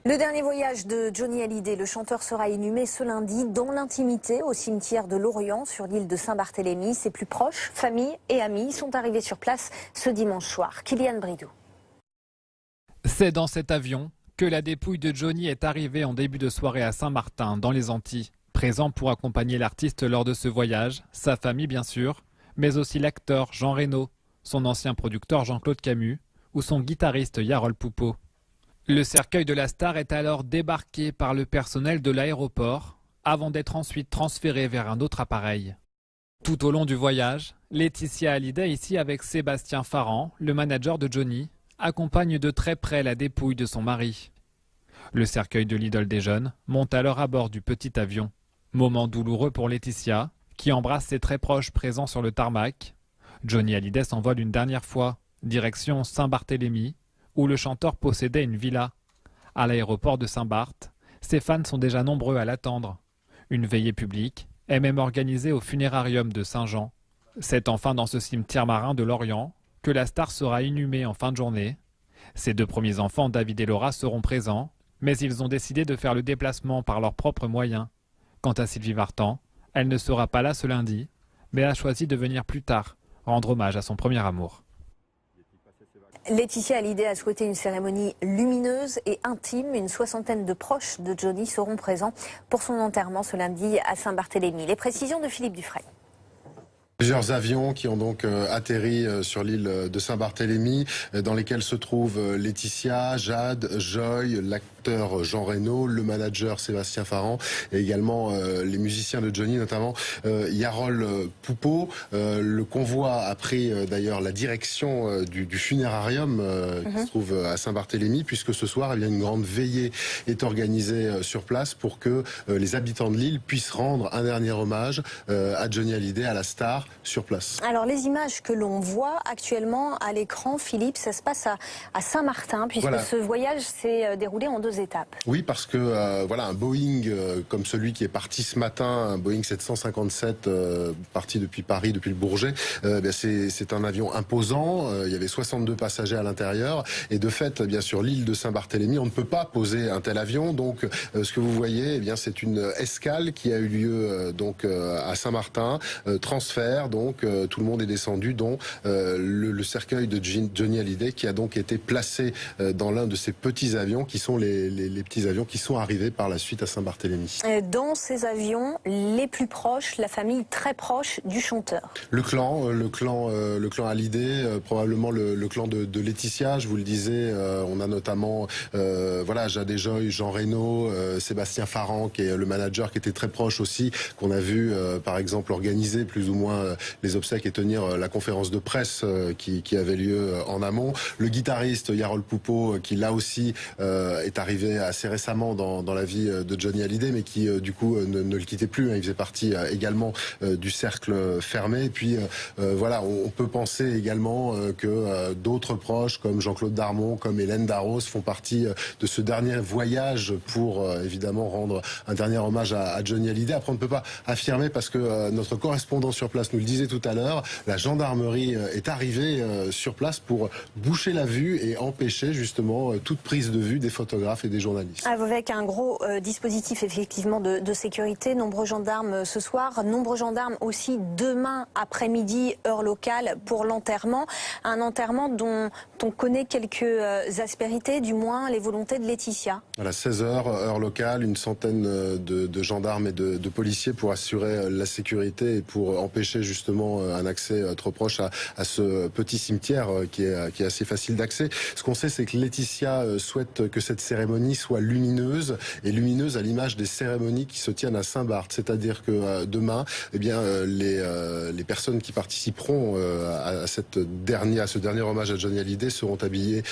Le dernier voyage de Johnny Hallyday, le chanteur sera inhumé ce lundi dans l'intimité au cimetière de Lorient sur l'île de Saint-Barthélemy. Ses plus proches, famille et amis sont arrivés sur place ce dimanche soir. Kylian Bridou. C'est dans cet avion que la dépouille de Johnny est arrivée en début de soirée à Saint-Martin, dans les Antilles. Présent pour accompagner l'artiste lors de ce voyage, sa famille bien sûr, mais aussi l'acteur Jean Reno, son ancien producteur Jean-Claude Camus ou son guitariste Yarol Poupeau. Le cercueil de la star est alors débarqué par le personnel de l'aéroport avant d'être ensuite transféré vers un autre appareil. Tout au long du voyage, Laetitia Hallyday, ici avec Sébastien Farran, le manager de Johnny, accompagne de très près la dépouille de son mari. Le cercueil de l'idole des jeunes monte alors à bord du petit avion. Moment douloureux pour Laetitia, qui embrasse ses très proches présents sur le tarmac. Johnny Hallyday s'envole une dernière fois, direction Saint-Barthélemy, où le chanteur possédait une villa. À l'aéroport de Saint-Barth, ses fans sont déjà nombreux à l'attendre. Une veillée publique est même organisée au funérarium de Saint-Jean. C'est enfin dans ce cimetière marin de Lorient que la star sera inhumée en fin de journée. Ses deux premiers enfants, David et Laura, seront présents, mais ils ont décidé de faire le déplacement par leurs propres moyens. Quant à Sylvie Vartan, elle ne sera pas là ce lundi, mais a choisi de venir plus tard, rendre hommage à son premier amour. Laetitia Hallyday a souhaité une cérémonie lumineuse et intime. Une soixantaine de proches de Johnny seront présents pour son enterrement ce lundi à Saint-Barthélemy. Les précisions de Philippe Dufray. Plusieurs avions qui ont donc atterri sur l'île de Saint-Barthélemy, dans lesquels se trouvent Laetitia, Jade, Joy, l'acteur Jean Reno, le manager Sébastien Farran et également les musiciens de Johnny, notamment Yarol Poupeau. Le convoi a pris d'ailleurs la direction du funérarium qui se trouve à Saint-Barthélemy, puisque ce soir, eh bien, une grande veillée est organisée sur place pour que les habitants de l'île puissent rendre un dernier hommage à Johnny Hallyday, à la star, sur place. Alors les images que l'on voit actuellement à l'écran, Philippe, ça se passe à Saint-Martin, puisque voilà. Ce voyage s'est déroulé en 2 étapes. Oui, parce que voilà, un Boeing comme celui qui est parti ce matin, un Boeing 757 parti depuis Paris, depuis le Bourget, c'est un avion imposant. Il y avait 62 passagers à l'intérieur et de fait, bien sûr, l'île de Saint-Barthélemy, on ne peut pas poser un tel avion. Donc, ce que vous voyez, eh bien, c'est une escale qui a eu lieu donc à Saint-Martin, transfert. Donc tout le monde est descendu, dont le cercueil de Johnny Hallyday qui a donc été placé dans l'un de ces petits avions qui sont les petits avions qui sont arrivés par la suite à Saint-Barthélemy. Dans ces avions, les plus proches, la famille très proche du chanteur. Le clan Hallyday, probablement le clan de Laetitia, je vous le disais, on a notamment voilà, Jade et Joy, Jean Reno, Sébastien Farran qui est le manager qui était très proche aussi, qu'on a vu par exemple organiser plus ou moins les obsèques et tenir la conférence de presse qui avait lieu en amont. Le guitariste Yarol Poupeau qui là aussi est arrivé assez récemment dans la vie de Johnny Hallyday, mais qui du coup ne le quittait plus. Il faisait partie également du cercle fermé. Et puis voilà, on peut penser également que d'autres proches comme Jean-Claude Darmon, comme Hélène Darroze font partie de ce dernier voyage pour évidemment rendre un dernier hommage à Johnny Hallyday. Après, on ne peut pas affirmer parce que notre correspondant sur place nous le disait tout à l'heure, la gendarmerie est arrivée sur place pour boucher la vue et empêcher justement toute prise de vue des photographes et des journalistes. Avec un gros dispositif effectivement de sécurité, nombreux gendarmes ce soir, nombreux gendarmes aussi demain après-midi, heure locale, pour l'enterrement. Un enterrement dont on connaît quelques aspérités, du moins les volontés de Laetitia. Voilà, 16h, heure locale, une centaine de gendarmes et de policiers pour assurer la sécurité et pour empêcher justement un accès trop proche à ce petit cimetière qui est assez facile d'accès. Ce qu'on sait, c'est que Laetitia souhaite que cette cérémonie soit lumineuse, et lumineuse à l'image des cérémonies qui se tiennent à Saint-Barth. C'est-à-dire que demain, eh bien, les personnes qui participeront à ce dernier hommage à Johnny Hallyday seront habillées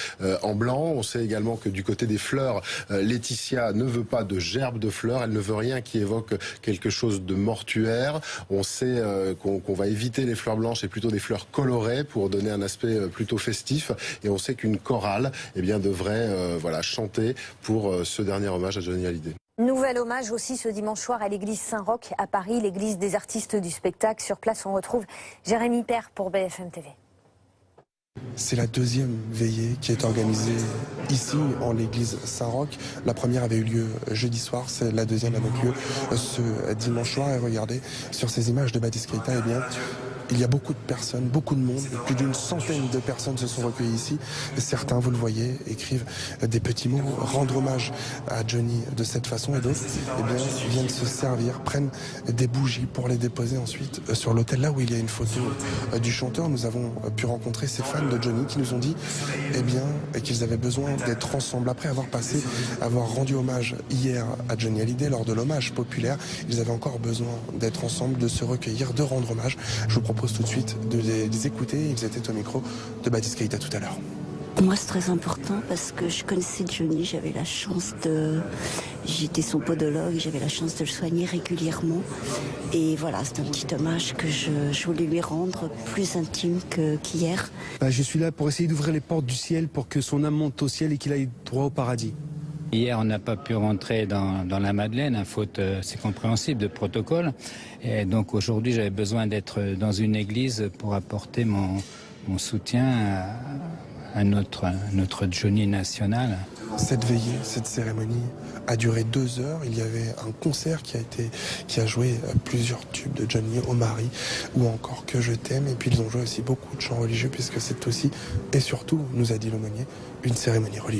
en blanc. On sait également que du côté des fleurs, Laetitia ne veut pas de gerbes de fleurs, elle ne veut rien qui évoque quelque chose de mortuaire. On sait qu'on va éviter les fleurs blanches et plutôt des fleurs colorées pour donner un aspect plutôt festif. Et on sait qu'une chorale devrait voilà, chanter pour ce dernier hommage à Johnny Hallyday. Nouvel hommage aussi ce dimanche soir à l'église Saint-Roch à Paris, l'église des artistes du spectacle. Sur place, on retrouve Jérémy Père pour BFM TV. C'est la deuxième veillée qui est organisée ici en l'église Saint-Roch. La première avait eu lieu jeudi soir, c'est la deuxième a donc lieu ce dimanche soir. Et regardez, sur ces images de Baptiste Keïta, eh bien, il y a beaucoup de personnes, beaucoup de monde, plus d'une centaine de personnes se sont recueillies ici. Certains, vous le voyez, écrivent des petits mots, rendre hommage à Johnny de cette façon, et d'autres eh bien, viennent se servir, prennent des bougies pour les déposer ensuite sur l'autel, là où il y a une photo du chanteur. Nous avons pu rencontrer ces fans de Johnny qui nous ont dit eh bien, qu'ils avaient besoin d'être ensemble. Après avoir rendu hommage hier à Johnny Hallyday lors de l'hommage populaire, ils avaient encore besoin d'être ensemble, de se recueillir, de rendre hommage. Je vous propose tout de suite de les écouter. Ils étaient au micro de Baptiste Keïta tout à l'heure. Moi, c'est très important parce que je connaissais Johnny, j'étais son podologue, j'avais la chance de le soigner régulièrement. Et voilà, c'est un petit hommage que je voulais lui rendre plus intime qu'hier. Je suis là pour essayer d'ouvrir les portes du ciel pour que son âme monte au ciel et qu'il aille droit au paradis. Hier, on n'a pas pu rentrer dans la Madeleine, faute, c'est compréhensible, de protocole. Et donc aujourd'hui, j'avais besoin d'être dans une église pour apporter mon soutien à notre Johnny national. Cette veillée, cette cérémonie a duré 2 heures. Il y avait un concert qui a joué plusieurs tubes de Johnny, Au Mari ou encore Que je t'aime. Et puis ils ont joué aussi beaucoup de chants religieux puisque c'est aussi et surtout, nous a dit l'aumônier, une cérémonie religieuse.